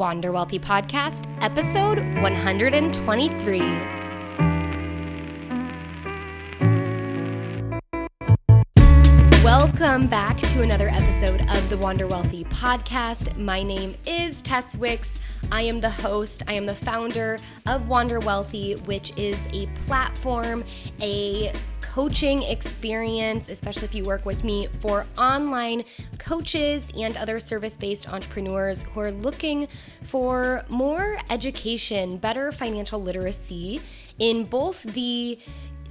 Wander Wealthy Podcast, episode 123. Welcome back to another episode of the Wander Wealthy Podcast. My name is Tess. I am the host. I am the founder of Wander Wealthy, which is a platform, a coaching experience, especially if you work with me, for online coaches and other service-based entrepreneurs who are looking for more education, better financial literacy in both the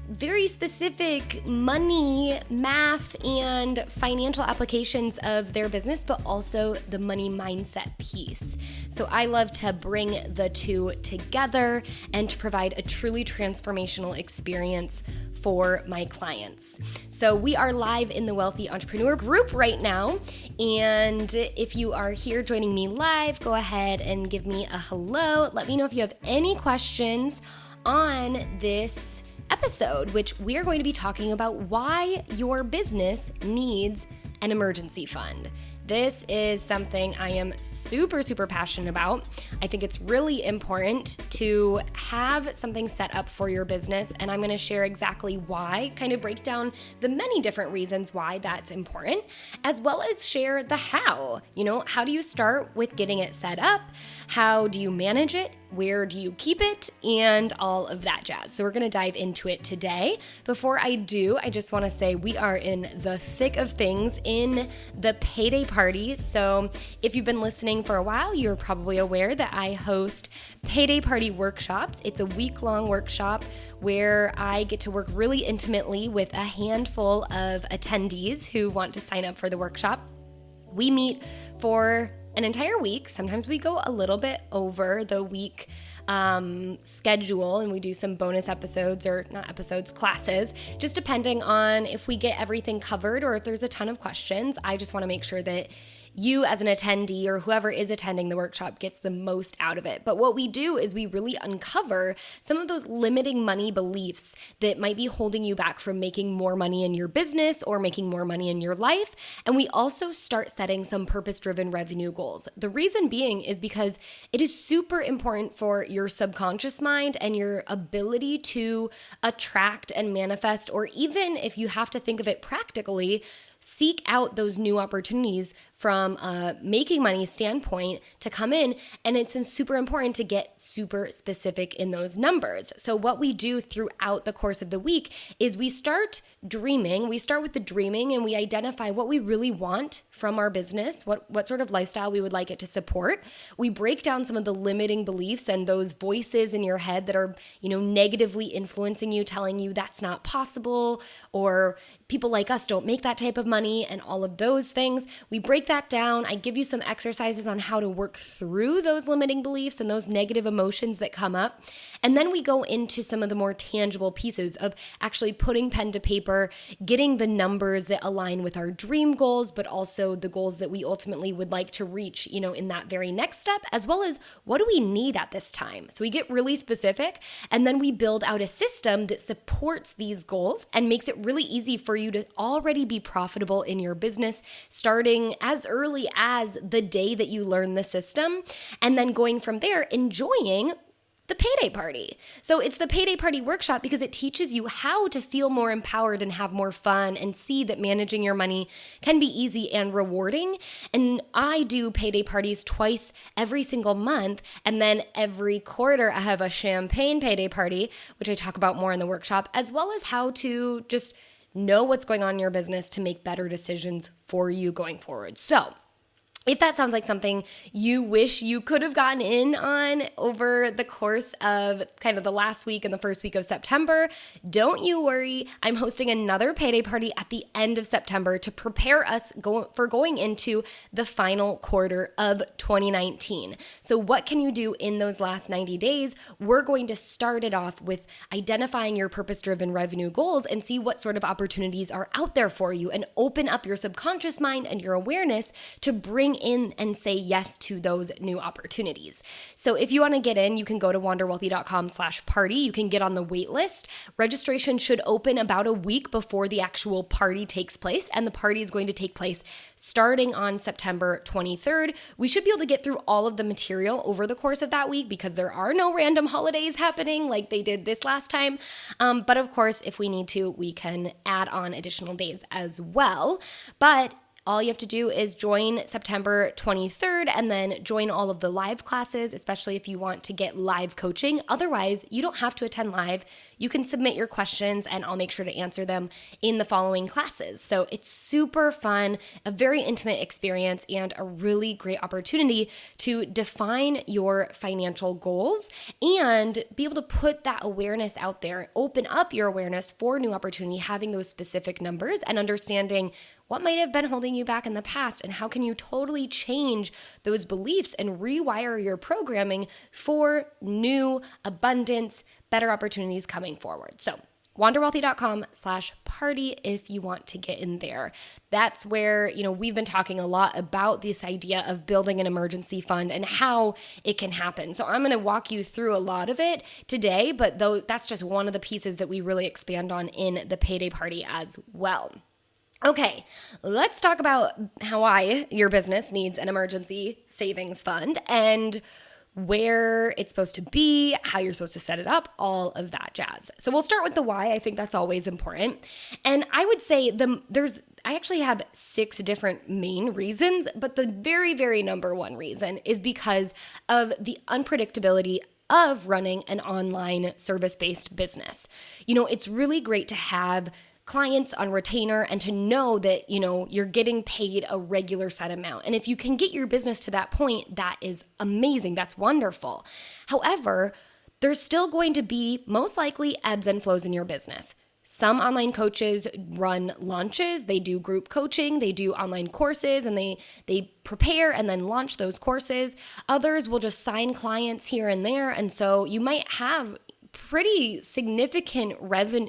very specific money, math, and financial applications of their business, but also the money mindset piece. So I love to bring the two together and to provide a truly transformational experience for my clients. So we are live in the Wealthy Entrepreneur group right now. And if you are here joining me live, go ahead and give me a hello. Let me know if you have any questions on this episode, which we are going to be talking about why your business needs an emergency fund. This is something I am super passionate about. I think it's really important to have something set up for your business, and I'm going to share exactly why, kind of break down the many different reasons why that's important, as well as share the how. How do you start with getting it set up? How do you manage it? Where do you keep it? And all of that jazz. So we're going to dive into it today. Before I do, I just want to say we are in the thick of things in the Payday Party. So if you've been listening for a while, you're probably aware that I host Payday Party workshops. It's a week-long workshop where I get to work really intimately with a handful of attendees who want to sign up for the workshop. We meet for an entire week. Sometimes we go a little bit over the week schedule, and we do some bonus episodes, or not episodes, classes, just depending on if we get everything covered or if there's a ton of questions. I just want to make sure that you as an attendee or whoever is attending the workshop gets the most out of it. But what we do is we really uncover some of those limiting money beliefs that might be holding you back from making more money in your business or making more money in your life. And we also start setting some purpose-driven revenue goals. The reason being is because it is super important for your subconscious mind and your ability to attract and manifest, or even if you have to think of it practically, seek out those new opportunities from a making money standpoint to come in. And it's super important to get super specific in those numbers. So what we do throughout the course of the week is we start dreaming. We start with the dreaming, and we identify what we really want from our business, what sort of lifestyle we would like it to support. We break down some of the limiting beliefs and those voices in your head that are, negatively influencing you, telling you that's not possible, or people like us don't make that type of money, and all of those things. We break that down. I give you some exercises on how to work through those limiting beliefs and those negative emotions that come up. And then we go into some of the more tangible pieces of actually putting pen to paper, getting the numbers that align with our dream goals, but also the goals that we ultimately would like to reach, in that very next step, as well as what do we need at this time. So we get really specific, and then we build out a system that supports these goals and makes it really easy for you to already be profitable in your business, starting as early as the day that you learn the system, and then going from there, enjoying the Payday Party. So it's the Payday Party workshop because it teaches you how to feel more empowered and have more fun and see that managing your money can be easy and rewarding. And I do Payday Parties twice every single month. And then every quarter I have a champagne Payday Party, which I talk about more in the workshop, as well as how to just know what's going on in your business to make better decisions for you going forward. So if that sounds like something you wish you could have gotten in on over the course of kind of the last week and the first week of September, don't you worry. I'm hosting another Payday Party at the end of September to prepare us for going into the final quarter of 2019. So what can you do in those last 90 days? We're going to start it off with identifying your purpose-driven revenue goals and see what sort of opportunities are out there for you, and open up your subconscious mind and your awareness to bring in and say yes to those new opportunities. So if you want to get in, you can go to wanderwealthy.com/party. You can get on the wait list. Registration should open about a week before the actual party takes place, and the party is going to take place starting on September 23rd. We should be able to get through all of the material over the course of that week because there are no random holidays happening like they did this last time. But of course, if we need to, we can add on additional days as well. But all you have to do is join September 23rd and then join all of the live classes, especially if you want to get live coaching. Otherwise, you don't have to attend live. You can submit your questions and I'll make sure to answer them in the following classes. So it's super fun, a very intimate experience, and a really great opportunity to define your financial goals and be able to put that awareness out there, open up your awareness for new opportunity, having those specific numbers and understanding what might have been holding you back in the past, and how can you totally change those beliefs and rewire your programming for new abundance, better opportunities coming forward. So wanderwealthy.com/party if you want to get in there. That's where, we've been talking a lot about this idea of building an emergency fund and how it can happen. So I'm going to walk you through a lot of it today, but though that's just one of the pieces that we really expand on in the Payday Party as well. Okay, let's talk about why your business needs an emergency savings fund and where it's supposed to be, how you're supposed to set it up, all of that jazz. So we'll start with the why. I think that's always important. And I would say I actually have 6 different main reasons, but the very, very number one reason is because of the unpredictability of running an online service-based business. It's really great to have clients on retainer and to know that, you're getting paid a regular set amount. And if you can get your business to that point, that is amazing. That's wonderful. However, there's still going to be most likely ebbs and flows in your business. Some online coaches run launches, they do group coaching, they do online courses, and they prepare and then launch those courses. Others will just sign clients here and there. And so you might have pretty significant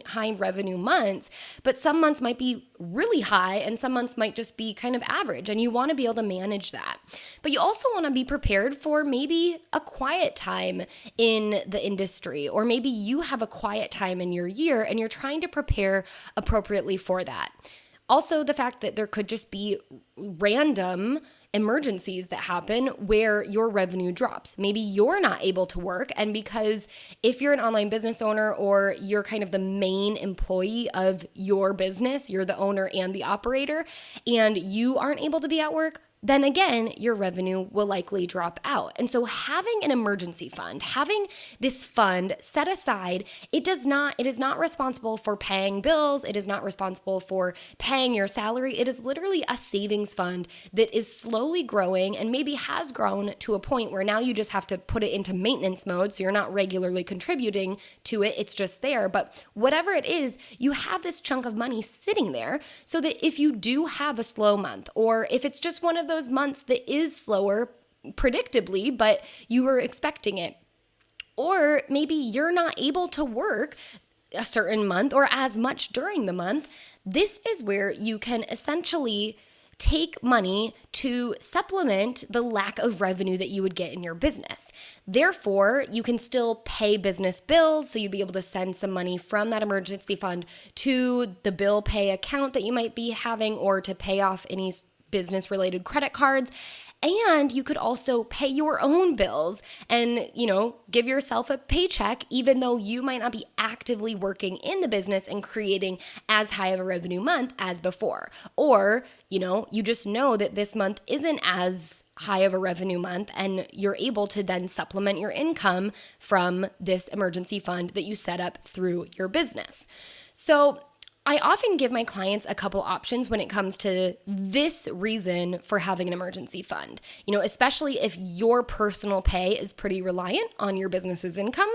high revenue months, but some months might be really high and some months might just be kind of average, and you want to be able to manage that. But you also want to be prepared for maybe a quiet time in the industry, or maybe you have a quiet time in your year and you're trying to prepare appropriately for that. Also, the fact that there could just be random emergencies that happen where your revenue drops. Maybe you're not able to work, and because if you're an online business owner or you're kind of the main employee of your business, you're the owner and the operator, and you aren't able to be at work, then again, your revenue will likely drop out. And so having an emergency fund, having this fund set aside, it is not responsible for paying bills. It is not responsible for paying your salary. It is literally a savings fund that is slowly growing and maybe has grown to a point where now you just have to put it into maintenance mode. So you're not regularly contributing to it. It's just there. But whatever it is, you have this chunk of money sitting there so that if you do have a slow month, or if it's just one of those months that is slower predictably, but you were expecting it, or maybe you're not able to work a certain month or as much during the month, this is where you can essentially take money to supplement the lack of revenue that you would get in your business. Therefore, you can still pay business bills, so you'd be able to send some money from that emergency fund to the bill pay account that you might be having, or to pay off any business-related credit cards. And you could also pay your own bills and, give yourself a paycheck, even though you might not be actively working in the business and creating as high of a revenue month as before. Or, you just know that this month isn't as high of a revenue month, and you're able to then supplement your income from this emergency fund that you set up through your business. So I often give my clients a couple options when it comes to this reason for having an emergency fund. Especially if your personal pay is pretty reliant on your business's income,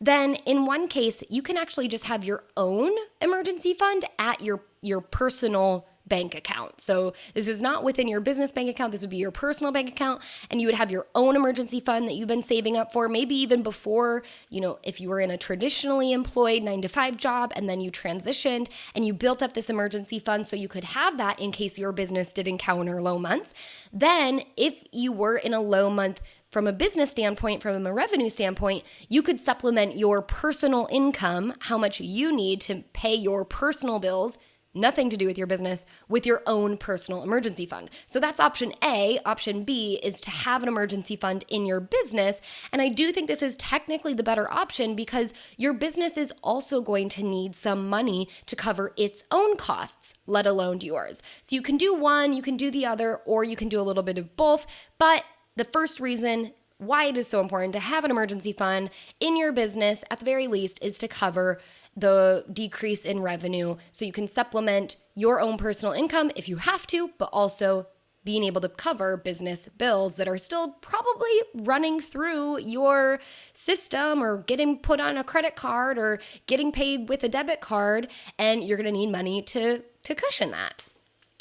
then in one case, you can actually just have your own emergency fund at your personal bank account. So this is not within your business bank account. This would be your personal bank account, and you would have your own emergency fund that you've been saving up for, maybe even before, if you were in a traditionally employed 9-to-5 job and then you transitioned and you built up this emergency fund so you could have that in case your business did encounter low months. Then if you were in a low month from a business standpoint, from a revenue standpoint, you could supplement your personal income, how much you need to pay your personal bills, nothing to do with your business, with your own personal emergency fund. So that's option A. Option B is to have an emergency fund in your business. And I do think this is technically the better option because your business is also going to need some money to cover its own costs, let alone yours. So you can do one, you can do the other, or you can do a little bit of both. But the first reason why it is so important to have an emergency fund in your business, at the very least, is to cover the decrease in revenue so you can supplement your own personal income if you have to, but also being able to cover business bills that are still probably running through your system or getting put on a credit card or getting paid with a debit card, and you're going to need money to cushion that.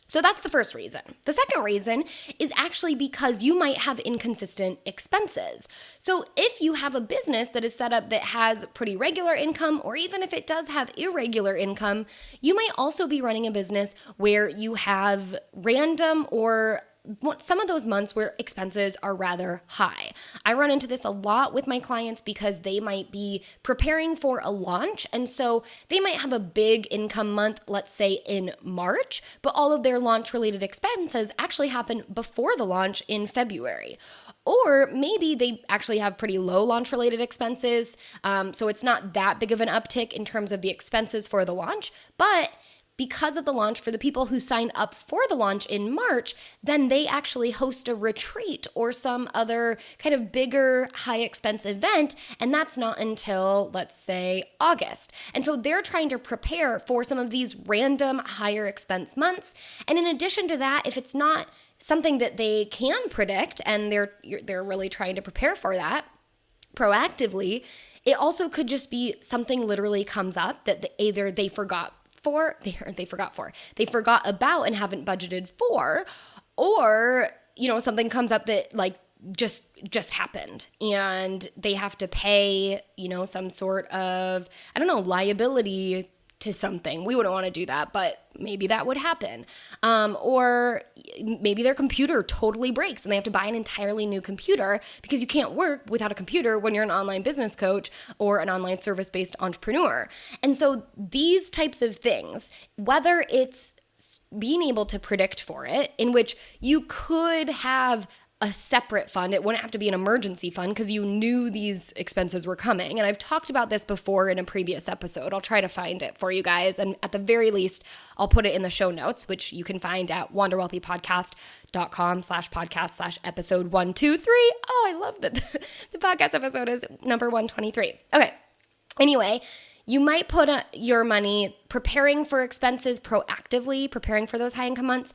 So that's the first reason. The second reason is actually because you might have inconsistent expenses. So if you have a business that is set up that has pretty regular income, or even if it does have irregular income, you might also be running a business where you have random or some of those months where expenses are rather high. I run into this a lot with my clients because they might be preparing for a launch. And so they might have a big income month, let's say in March, but all of their launch related expenses actually happen before the launch in February. Or maybe they actually have pretty low launch related expenses. So it's not that big of an uptick in terms of the expenses for the launch, but because of the launch, for the people who sign up for the launch in March, then they actually host a retreat or some other kind of bigger high expense event. And that's not until, let's say, August. And so they're trying to prepare for some of these random higher expense months. And in addition to that, if it's not something that they can predict and they're really trying to prepare for that proactively, it also could just be something literally comes up that either they forgot about and haven't budgeted for, or something comes up that just happened and they have to pay some sort of liability to something. We wouldn't want to do that, but maybe that would happen. Or maybe their computer totally breaks and they have to buy an entirely new computer, because you can't work without a computer when you're an online business coach or an online service-based entrepreneur. And so these types of things, whether it's being able to predict for it, in which you could have a separate fund. It wouldn't have to be an emergency fund because you knew these expenses were coming. And I've talked about this before in a previous episode. I'll try to find it for you guys. And at the very least, I'll put it in the show notes, which you can find at wanderwealthypodcast.com/podcast/episode 123. Oh, I love that the podcast episode is number 123. Okay. Anyway, you might put your money preparing for expenses proactively, preparing for those high income months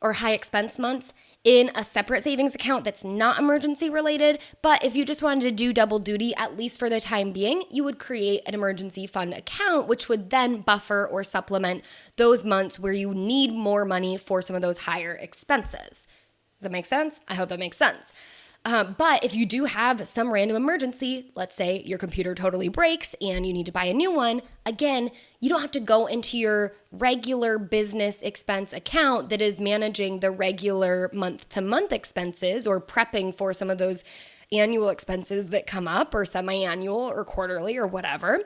or high expense months, in a separate savings account that's not emergency related. But if you just wanted to do double duty, at least for the time being, you would create an emergency fund account, which would then buffer or supplement those months where you need more money for some of those higher expenses. Does that make sense? I hope that makes sense. But if you do have some random emergency, let's say your computer totally breaks and you need to buy a new one, again, you don't have to go into your regular business expense account that is managing the regular month-to-month expenses or prepping for some of those annual expenses that come up, or semi-annual or quarterly or whatever.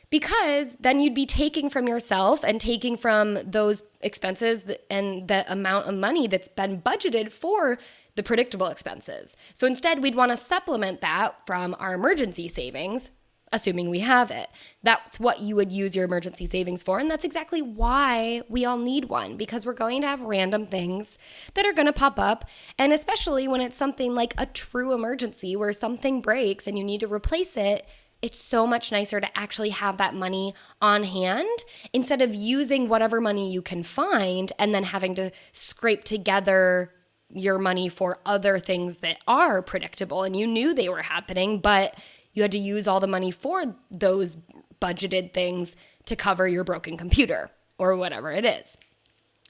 Because then you'd be taking from yourself and taking from those expenses and the amount of money that's been budgeted for the predictable expenses. So instead, we'd want to supplement that from our emergency savings, assuming we have it. That's what you would use your emergency savings for. And that's exactly why we all need one, because we're going to have random things that are going to pop up. And especially when it's something like a true emergency where something breaks and you need to replace it, it's so much nicer to actually have that money on hand instead of using whatever money you can find and then having to scrape together your money for other things that are predictable and you knew they were happening, but you had to use all the money for those budgeted things to cover your broken computer or whatever it is.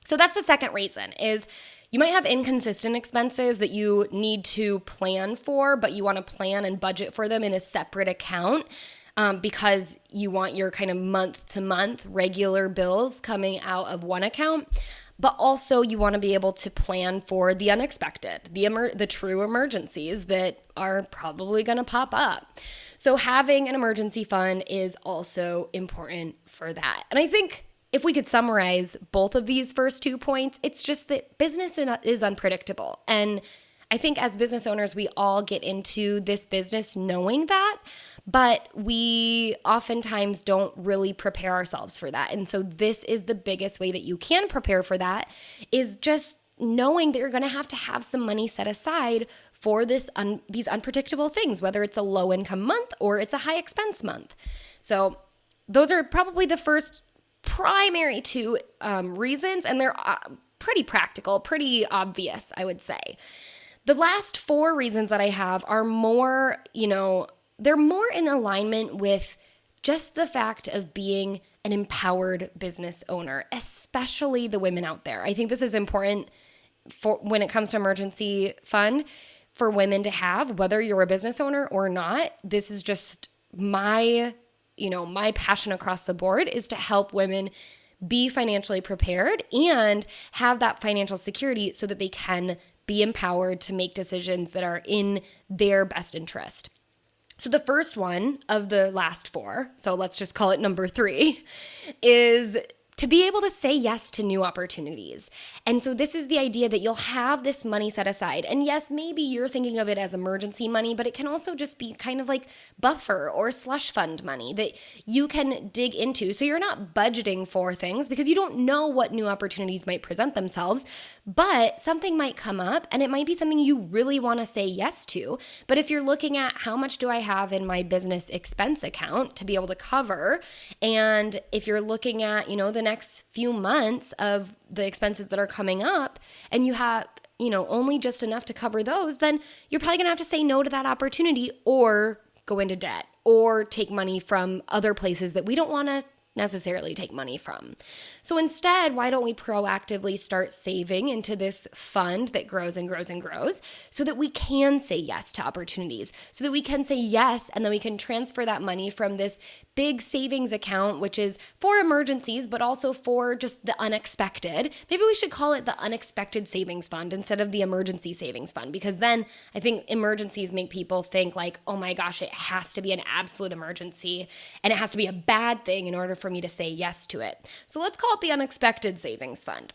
So that's the second reason is you might have inconsistent expenses that you need to plan for, but you want to plan and budget for them in a separate account because you want your kind of month-to-month regular bills coming out of one account. But also you want to be able to plan for the unexpected, the true emergencies that are probably going to pop up. So having an emergency fund is also important for that. And I think if we could summarize both of these first 2 points, it's just that business is unpredictable. And I think as business owners, we all get into this business knowing that, but we oftentimes don't really prepare ourselves for that. And so this is the biggest way that you can prepare for that, is just knowing that you're going to have some money set aside for these unpredictable things, whether it's a low income month or it's a high expense month. So those are probably the first primary two reasons, and they're pretty practical, pretty obvious, I would say. The last 4 reasons that I have are more, they're more in alignment with just the fact of being an empowered business owner, especially the women out there. I think this is important for when it comes to emergency fund for women to have, whether you're a business owner or not. This is just my passion across the board, is to help women be financially prepared and have that financial security so that they can be empowered to make decisions that are in their best interest. So the first one of the last 4, so let's just call it number 3, is to be able to say yes to new opportunities. And so this is the idea that you'll have this money set aside. And yes, maybe you're thinking of it as emergency money, but it can also just be kind of like buffer or slush fund money that you can dig into. So you're not budgeting for things because you don't know what new opportunities might present themselves, but something might come up and it might be something you really want to say yes to. But if you're looking at how much do I have in my business expense account to be able to cover, and if you're looking at, the next few months of the expenses that are coming up, and you have, only just enough to cover those, then you're probably going to have to say no to that opportunity or go into debt or take money from other places that we don't want to necessarily take money from. So instead, why don't we proactively start saving into this fund that grows and grows and grows so that we can say yes to opportunities, so that we can say yes, and then we can transfer that money from this big savings account, which is for emergencies, but also for just the unexpected. Maybe we should call it the unexpected savings fund instead of the emergency savings fund, because then I think emergencies make people think like, oh my gosh, it has to be an absolute emergency and it has to be a bad thing in order for me to say yes to it. So let's call it the unexpected savings fund.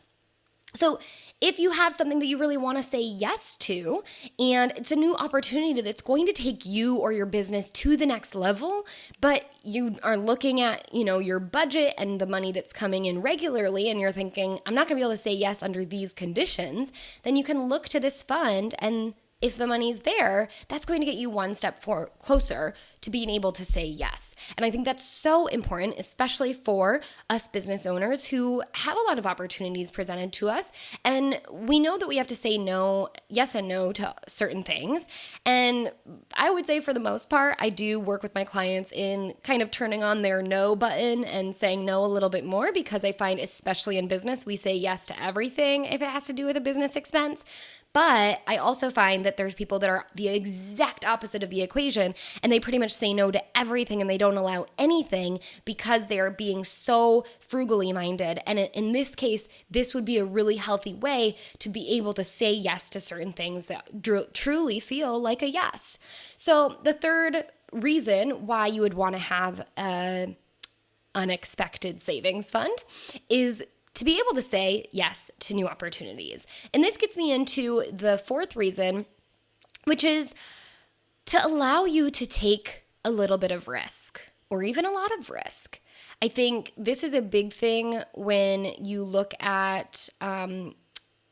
So if you have something that you really want to say yes to, and it's a new opportunity that's going to take you or your business to the next level, but you are looking at, your budget and the money that's coming in regularly, and you're thinking, I'm not going to be able to say yes under these conditions, then you can look to this fund, and if the money's there, that's going to get you one step closer to being able to say yes. And I think that's so important, especially for us business owners who have a lot of opportunities presented to us. And we know that we have to say yes and no to certain things. And I would say for the most part, I do work with my clients in kind of turning on their no button and saying no a little bit more, because I find, especially in business, we say yes to everything if it has to do with a business expense. But I also find that there's people that are the exact opposite of the equation, and they pretty much say no to everything and they don't allow anything because they are being so frugally minded. And in this case, this would be a really healthy way to be able to say yes to certain things that truly feel like a yes. So the third reason why you would want to have an unexpected savings fund is to be able to say yes to new opportunities. And this gets me into the fourth reason, which is to allow you to take a little bit of risk, or even a lot of risk. I think this is a big thing when you look at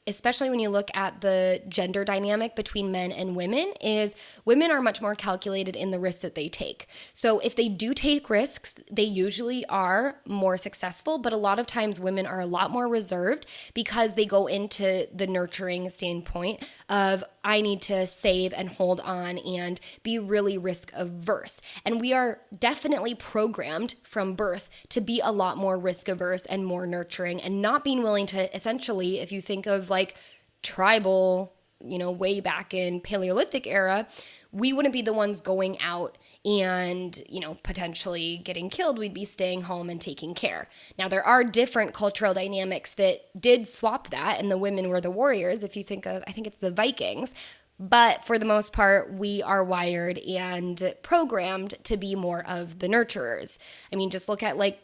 especially when you look at the gender dynamic between men and women, is women are much more calculated in the risks that they take. So if they do take risks, they usually are more successful, but a lot of times women are a lot more reserved because they go into the nurturing standpoint of, I need to save and hold on and be really risk averse. And we are definitely programmed from birth to be a lot more risk averse and more nurturing, and not being willing to, essentially, if you think of like tribal, way back in Paleolithic era, we wouldn't be the ones going out and, potentially getting killed. We'd be staying home and taking care. Now, there are different cultural dynamics that did swap that, and the women were the warriors. If you think of, I think it's the Vikings. But for the most part, we are wired and programmed to be more of the nurturers. I mean, just look at like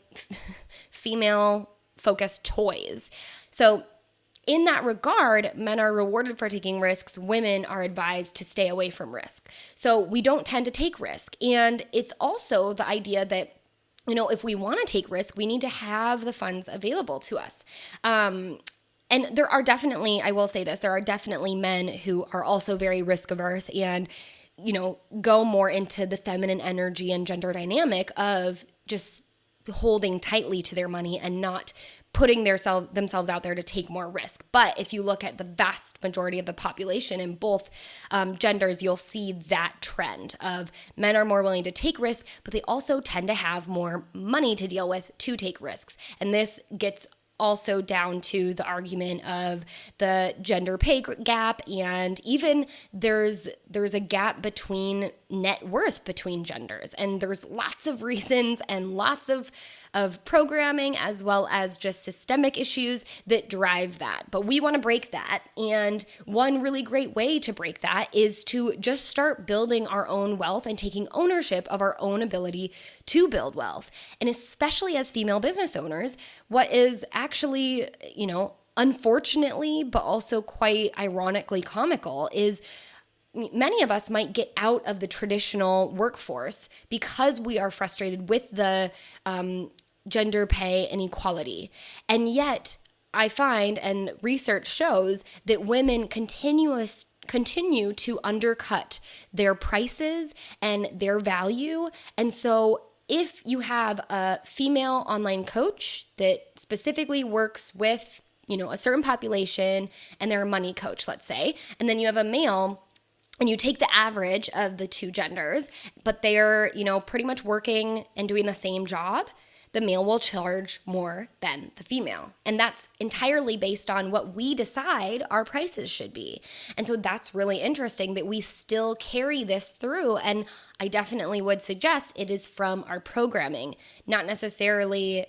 female-focused toys. So in that regard, men are rewarded for taking risks. Women are advised to stay away from risk. So we don't tend to take risk. And it's also the idea that, if we want to take risk, we need to have the funds available to us. And there are definitely, I will say this, there are definitely men who are also very risk averse and, go more into the feminine energy and gender dynamic of just holding tightly to their money and not putting themselves out there to take more risk. But if you look at the vast majority of the population in both genders, you'll see that trend of men are more willing to take risks, but they also tend to have more money to deal with to take risks. And this gets also down to the argument of the gender pay gap, and even there's a gap between net worth between genders, and there's lots of reasons and lots of programming as well as just systemic issues that drive that. But we want to break that, and one really great way to break that is to just start building our own wealth and taking ownership of our own ability to build wealth. And especially as female business owners, what is actually, unfortunately, but also quite ironically comical is many of us might get out of the traditional workforce because we are frustrated with the gender pay inequality. And yet I find, and research shows, that women continue to undercut their prices and their value. And so if you have a female online coach that specifically works with, a certain population, and they're a money coach, let's say, and then you have a male, and you take the average of the two genders, but they're, pretty much working and doing the same job, the male will charge more than the female. And that's entirely based on what we decide our prices should be. And so that's really interesting that we still carry this through. And I definitely would suggest it is from our programming, not necessarily,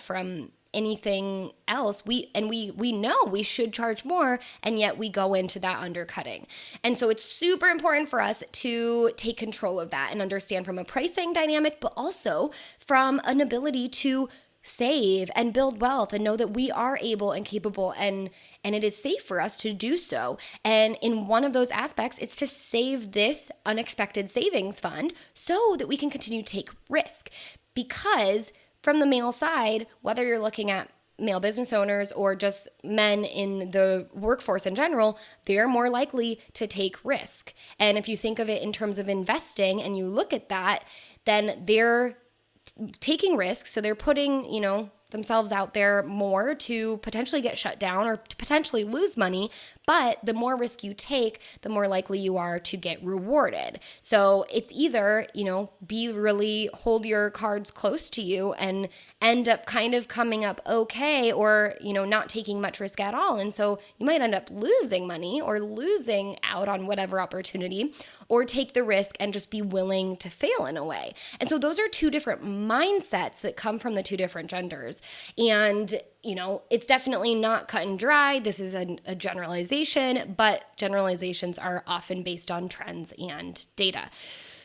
from anything else. We know we should charge more, and yet we go into that undercutting. And so it's super important for us to take control of that and understand from a pricing dynamic, but also from an ability to save and build wealth and know that we are able and capable and it is safe for us to do so. And in one of those aspects, it's to save this unexpected savings fund so that we can continue to take risk. Because from the male side, whether you're looking at male business owners or just men in the workforce in general, they're more likely to take risk. And if you think of it in terms of investing and you look at that, then they're taking risks. So they're putting, themselves out there more to potentially get shut down or to potentially lose money. But the more risk you take, the more likely you are to get rewarded. So it's either, hold your cards close to you and end up kind of coming up okay, or, not taking much risk at all. And so you might end up losing money or losing out on whatever opportunity, or take the risk and just be willing to fail in a way. And so those are two different mindsets that come from the two different genders. And it's definitely not cut and dry. This is a generalization, but generalizations are often based on trends and data.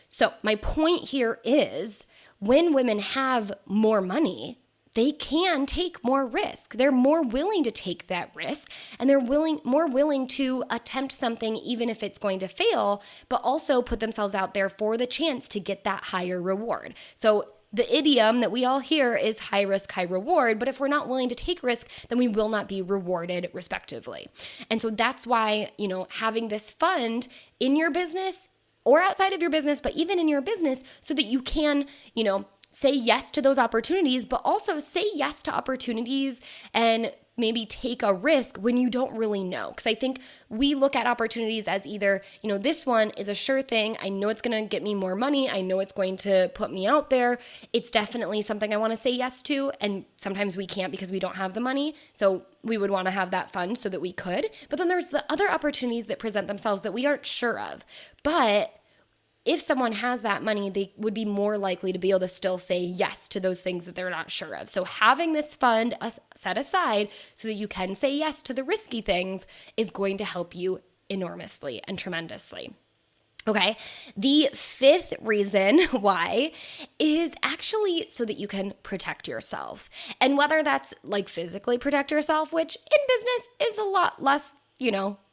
So my point here is, when women have more money, they can take more risk. They're more willing to take that risk, and they're more willing to attempt something even if it's going to fail, but also put themselves out there for the chance to get that higher reward. So the idiom that we all hear is high risk, high reward. But if we're not willing to take risk, then we will not be rewarded respectively. And so that's why, having this fund in your business or outside of your business, but even in your business, so that you can, say yes to those opportunities, but also say yes to opportunities and maybe take a risk when you don't really know. Because I think we look at opportunities as either, this one is a sure thing. I know it's going to get me more money. I know it's going to put me out there. It's definitely something I want to say yes to. And sometimes we can't because we don't have the money. So we would want to have that fund so that we could. But then there's the other opportunities that present themselves that we aren't sure of. But if someone has that money, they would be more likely to be able to still say yes to those things that they're not sure of. So having this fund set aside so that you can say yes to the risky things is going to help you enormously and tremendously. Okay, the fifth reason why is actually so that you can protect yourself. And whether that's like physically protect yourself, which in business is a lot less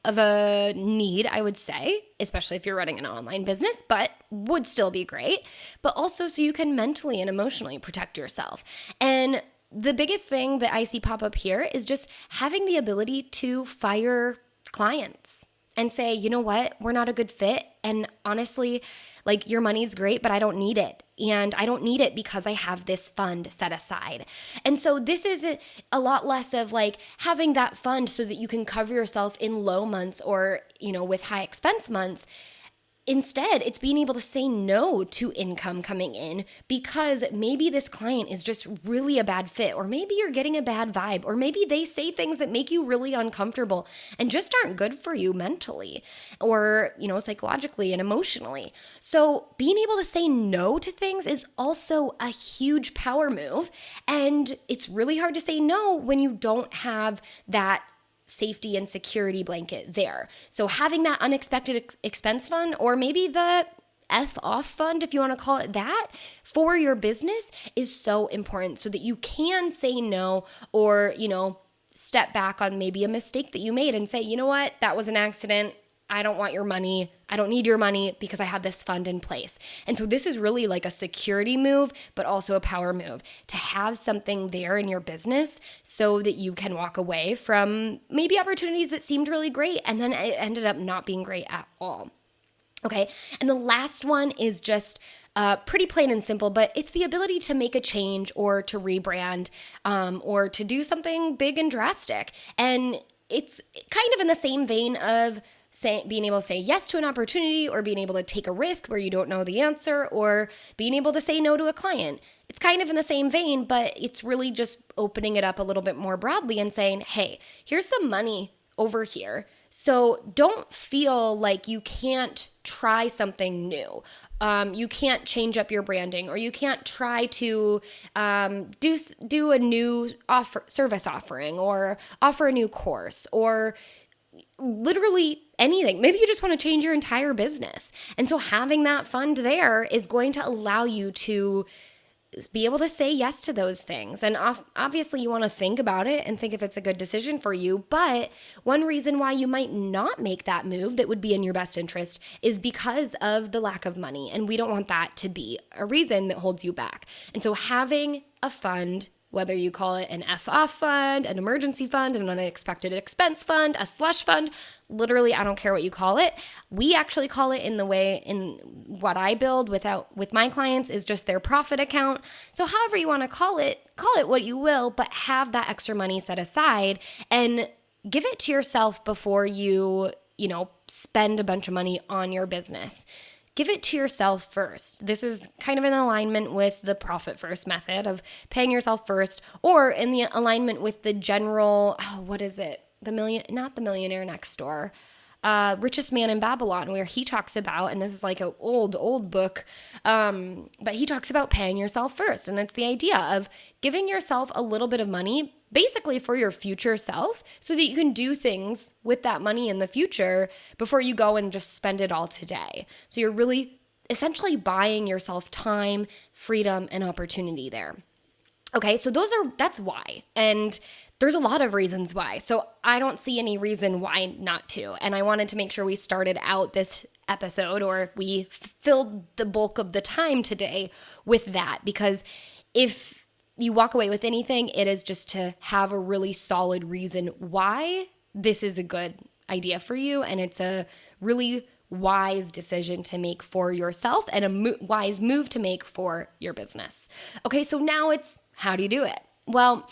of a need, I would say, especially if you're running an online business, but would still be great. But also so you can mentally and emotionally protect yourself. And the biggest thing that I see pop up here is just having the ability to fire clients and say, you know what, we're not a good fit. And honestly, like your money's great, but I don't need it. And I don't need it because I have this fund set aside. And so this is a lot less of like having that fund so that you can cover yourself in low months or, with high expense months. Instead, it's being able to say no to income coming in because maybe this client is just really a bad fit, or maybe you're getting a bad vibe, or maybe they say things that make you really uncomfortable and just aren't good for you mentally or, psychologically and emotionally. So being able to say no to things is also a huge power move. And it's really hard to say no when you don't have that safety and security blanket there. So having that unexpected expense fund, or maybe the F off fund, if you want to call it that, for your business is so important so that you can say no or, step back on maybe a mistake that you made and say, you know what, that was an accident. I don't want your money. I don't need your money because I have this fund in place. And so this is really like a security move, but also a power move to have something there in your business so that you can walk away from maybe opportunities that seemed really great and then it ended up not being great at all. Okay. And the last one is just pretty plain and simple, but it's the ability to make a change or to rebrand or to do something big and drastic. And it's kind of in the same vein of being able to say yes to an opportunity or being able to take a risk where you don't know the answer or being able to say no to a client. It's kind of in the same vein, but it's really just opening it up a little bit more broadly and saying, hey, here's some money over here. So don't feel like you can't try something new. You can't change up your branding, or you can't try to do a new service offering or offer a new course or literally anything. Maybe you just want to change your entire business. And so having that fund there is going to allow you to be able to say yes to those things. And obviously you want to think about it and think if it's a good decision for you. But one reason why you might not make that move that would be in your best interest is because of the lack of money. And we don't want that to be a reason that holds you back. And so having a fund, whether you call it an F-off fund, an emergency fund, an unexpected expense fund, a slush fund, literally, I don't care what you call it. We actually call it in what I build with my clients is just their profit account. So however you want to call it what you will, but have that extra money set aside and give it to yourself before you spend a bunch of money on your business. Give it to yourself first. This is kind of in alignment with the profit first method of paying yourself first, or in the alignment with the general, what is it? Not the Millionaire Next Door, Richest Man in Babylon, where he talks about, and this is like an old book, but he talks about paying yourself first. And it's the idea of giving yourself a little bit of money basically for your future self so that you can do things with that money in the future before you go and just spend it all today. So you're really essentially buying yourself time, freedom, and opportunity there. Okay, so that's why. And there's a lot of reasons why. So I don't see any reason why not to. And I wanted to make sure we started out this episode, or we filled the bulk of the time today with that, because if you walk away with anything, it is just to have a really solid reason why this is a good idea for you, and it's a really wise decision to make for yourself and a wise move to make for your business. Okay, so now it's, how do you do it? Well,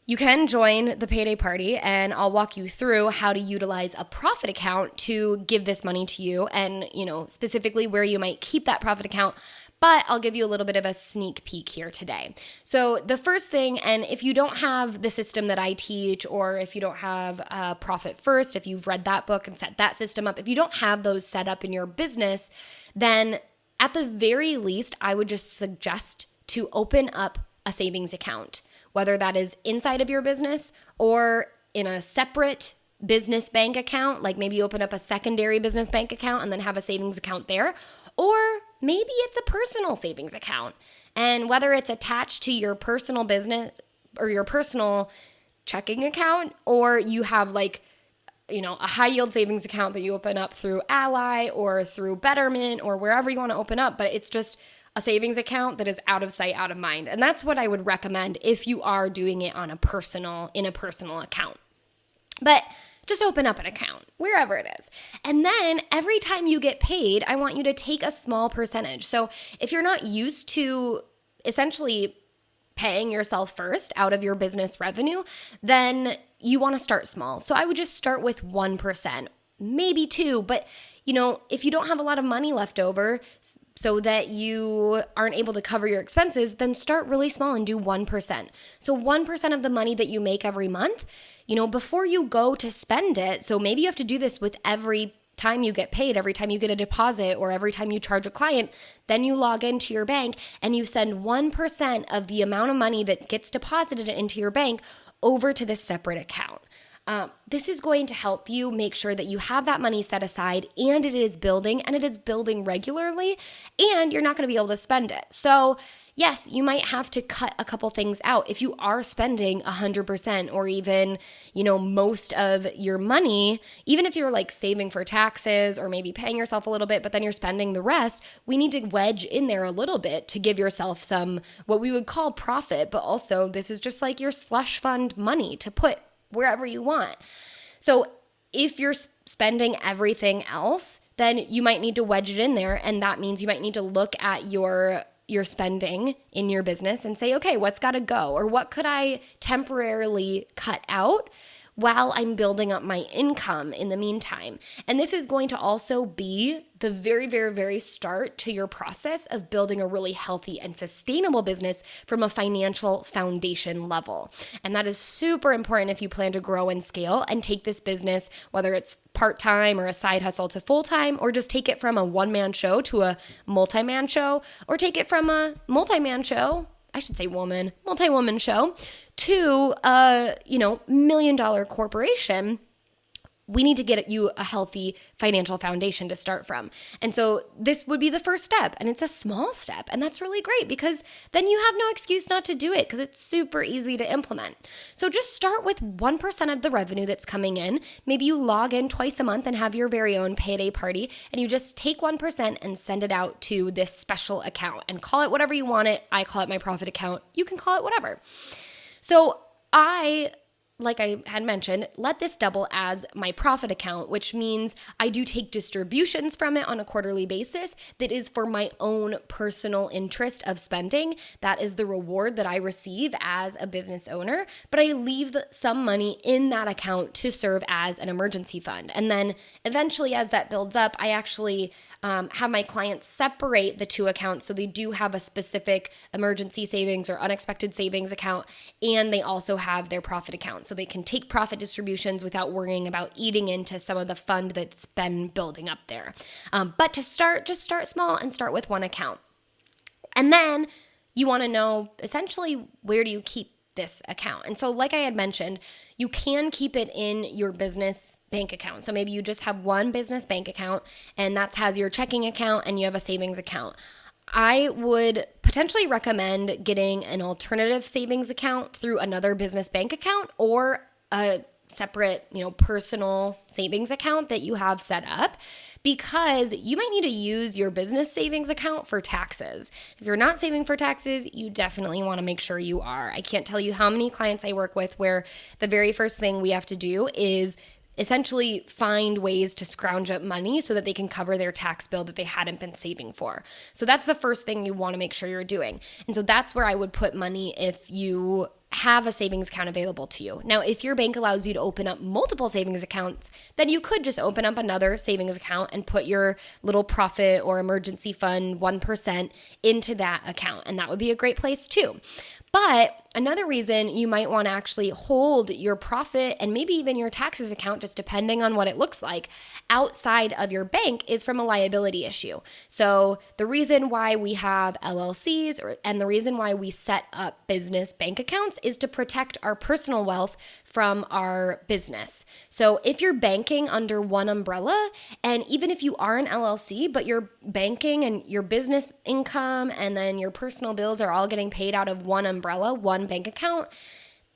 you can join the Payday Party, and I'll walk you through how to utilize a profit account to give this money to you, and specifically where you might keep that profit account. But I'll give you a little bit of a sneak peek here today. So the first thing, and if you don't have the system that I teach, or if you don't have Profit First, if you've read that book and set that system up, if you don't have those set up in your business, then at the very least, I would just suggest to open up a savings account, whether that is inside of your business or in a separate business bank account, like maybe open up a secondary business bank account and then have a savings account there, or maybe it's a personal savings account. And whether it's attached to your personal business or your personal checking account, or you have a high yield savings account that you open up through Ally or through Betterment or wherever you want to open up, but it's just a savings account that is out of sight, out of mind. And that's what I would recommend if you are doing it in a personal account. But just open up an account wherever it is. And then every time you get paid, I want you to take a small percentage. So if you're not used to essentially paying yourself first out of your business revenue, then you want to start small. So I would just start with 1%, maybe 2%, but if you don't have a lot of money left over so that you aren't able to cover your expenses, then start really small and do 1%. So 1% of the money that you make every month, before you go to spend it. So maybe you have to do this with every time you get paid, every time you get a deposit, or every time you charge a client. Then you log into your bank and you send 1% of the amount of money that gets deposited into your bank over to this separate account. This is going to help you make sure that you have that money set aside, and it is building, and it is building regularly, and you're not going to be able to spend it. So yes, you might have to cut a couple things out. If you are spending 100% or even, most of your money, even if you're saving for taxes or maybe paying yourself a little bit, but then you're spending the rest, we need to wedge in there a little bit to give yourself some, what we would call profit, but also this is just like your slush fund money to put wherever you want. So if you're spending everything else, then you might need to wedge it in there. And that means you might need to look at your spending in your business and say, okay, what's got to go? Or what could I temporarily cut out while I'm building up my income in the meantime? And this is going to also be the very, very, very start to your process of building a really healthy and sustainable business from a financial foundation level. And that is super important if you plan to grow and scale and take this business, whether it's part-time or a side hustle, to full-time, or just take it from a one-man show to a multi-man show, or take it from a multi-man show, multi-woman show, to a, $1 million corporation. We need to get you a healthy financial foundation to start from. And so this would be the first step, and it's a small step, and that's really great because then you have no excuse not to do it because it's super easy to implement. So just start with 1% of the revenue that's coming in. Maybe you log in twice a month and have your very own Payday Party, and you just take 1% and send it out to this special account and call it whatever you want it. I call it my profit account. You can call it whatever. So like I had mentioned, let this double as my profit account, which means I do take distributions from it on a quarterly basis that is for my own personal interest of spending. That is the reward that I receive as a business owner, but I leave some money in that account to serve as an emergency fund. And then eventually, as that builds up, I actually have my clients separate the two accounts so they do have a specific emergency savings or unexpected savings account, and they also have their profit account. So they can take profit distributions without worrying about eating into some of the fund that's been building up there. But to start, just start small and start with one account. And then you want to know essentially, where do you keep this account? And so like I had mentioned, you can keep it in your business bank account. So maybe you just have one business bank account and that has your checking account and you have a savings account. I would potentially recommend getting an alternative savings account through another business bank account or a separate, personal savings account that you have set up, because you might need to use your business savings account for taxes. If you're not saving for taxes, you definitely want to make sure you are. I can't tell you how many clients I work with where the very first thing we have to do is essentially find ways to scrounge up money so that they can cover their tax bill that they hadn't been saving for. So that's the first thing you want to make sure you're doing. And so that's where I would put money if you have a savings account available to you. Now, if your bank allows you to open up multiple savings accounts, then you could just open up another savings account and put your little profit or emergency fund 1% into that account. And that would be a great place too. But another reason you might want to actually hold your profit and maybe even your taxes account, just depending on what it looks like, outside of your bank is from a liability issue. So the reason why we have LLCs and the reason why we set up business bank accounts is to protect our personal wealth from our business. So if you're banking under one umbrella, and even if you are an LLC, but you're banking and your business income and then your personal bills are all getting paid out of one umbrella, one bank account,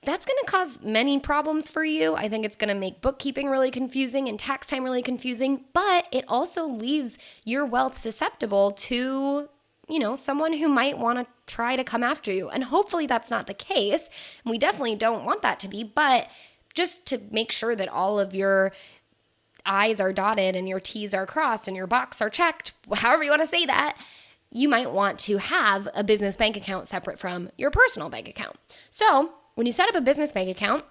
that's going to cause many problems for you. I think it's going to make bookkeeping really confusing and tax time really confusing, but it also leaves your wealth susceptible to someone who might want to try to come after you. And hopefully that's not the case. And we definitely don't want that to be, but just to make sure that all of your I's are dotted and your T's are crossed and your boxes are checked, however you want to say that, you might want to have a business bank account separate from your personal bank account. So when you set up a business bank account,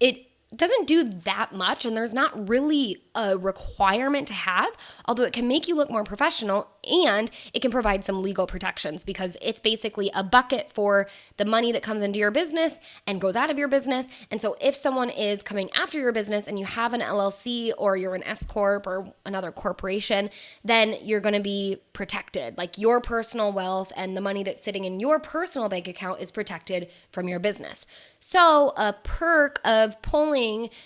it doesn't do that much, and there's not really a requirement to have, although it can make you look more professional and it can provide some legal protections because it's basically a bucket for the money that comes into your business and goes out of your business. And so if someone is coming after your business and you have an LLC or you're an S Corp or another corporation, then you're going to be protected. Like your personal wealth and the money that's sitting in your personal bank account is protected from your business. So a perk of pulling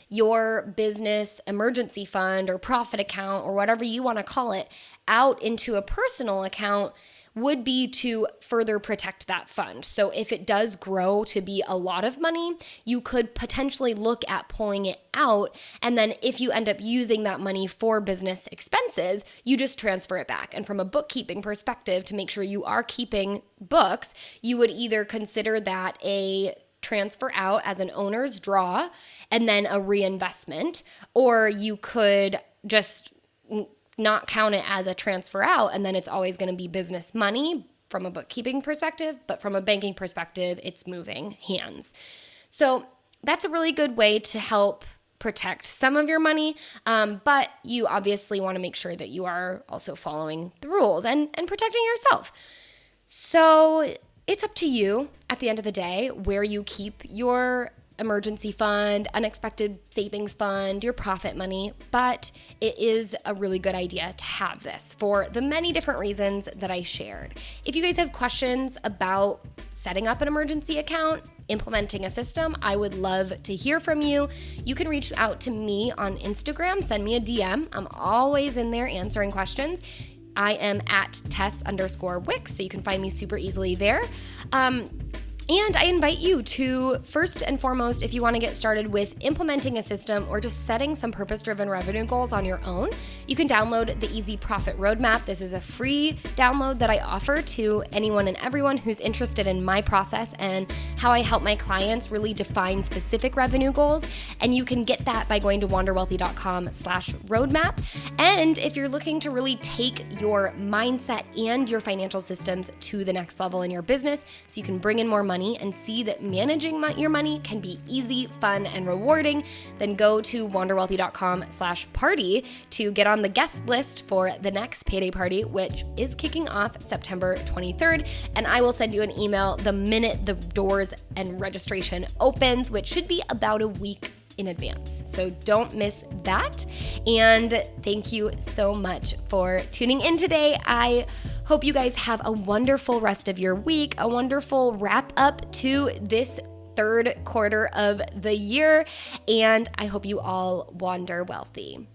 your business emergency fund or profit account or whatever you want to call it out into a personal account would be to further protect that fund. So if it does grow to be a lot of money, you could potentially look at pulling it out. And then if you end up using that money for business expenses, you just transfer it back. And from a bookkeeping perspective, to make sure you are keeping books, you would either consider that a transfer out as an owner's draw and then a reinvestment, or you could just not count it as a transfer out and then it's always going to be business money from a bookkeeping perspective, but from a banking perspective, it's moving hands. So that's a really good way to help protect some of your money, but you obviously want to make sure that you are also following the rules and protecting yourself. So it's up to you at the end of the day where you keep your emergency fund, unexpected savings fund, your profit money, but it is a really good idea to have this for the many different reasons that I shared. If you guys have questions about setting up an emergency account, implementing a system, I would love to hear from you. You can reach out to me on Instagram, send me a DM. I'm always in there answering questions. I am at Tess_Wicks, so you can find me super easily there. And I invite you to, first and foremost, if you want to get started with implementing a system or just setting some purpose-driven revenue goals on your own, you can download the Easy Profit Roadmap. This is a free download that I offer to anyone and everyone who's interested in my process and how I help my clients really define specific revenue goals. And you can get that by going to wanderwealthy.com/roadmap. And if you're looking to really take your mindset and your financial systems to the next level in your business so you can bring in more money and see that managing your money can be easy, fun, and rewarding, then go to wanderwealthy.com/party to get on the guest list for the next Payday Party, which is kicking off September 23rd. And I will send you an email the minute the doors and registration opens, which should be about a week in advance. So don't miss that. And thank you so much for tuning in today. I hope you guys have a wonderful rest of your week, a wonderful wrap up to this third quarter of the year, and I hope you all wander wealthy.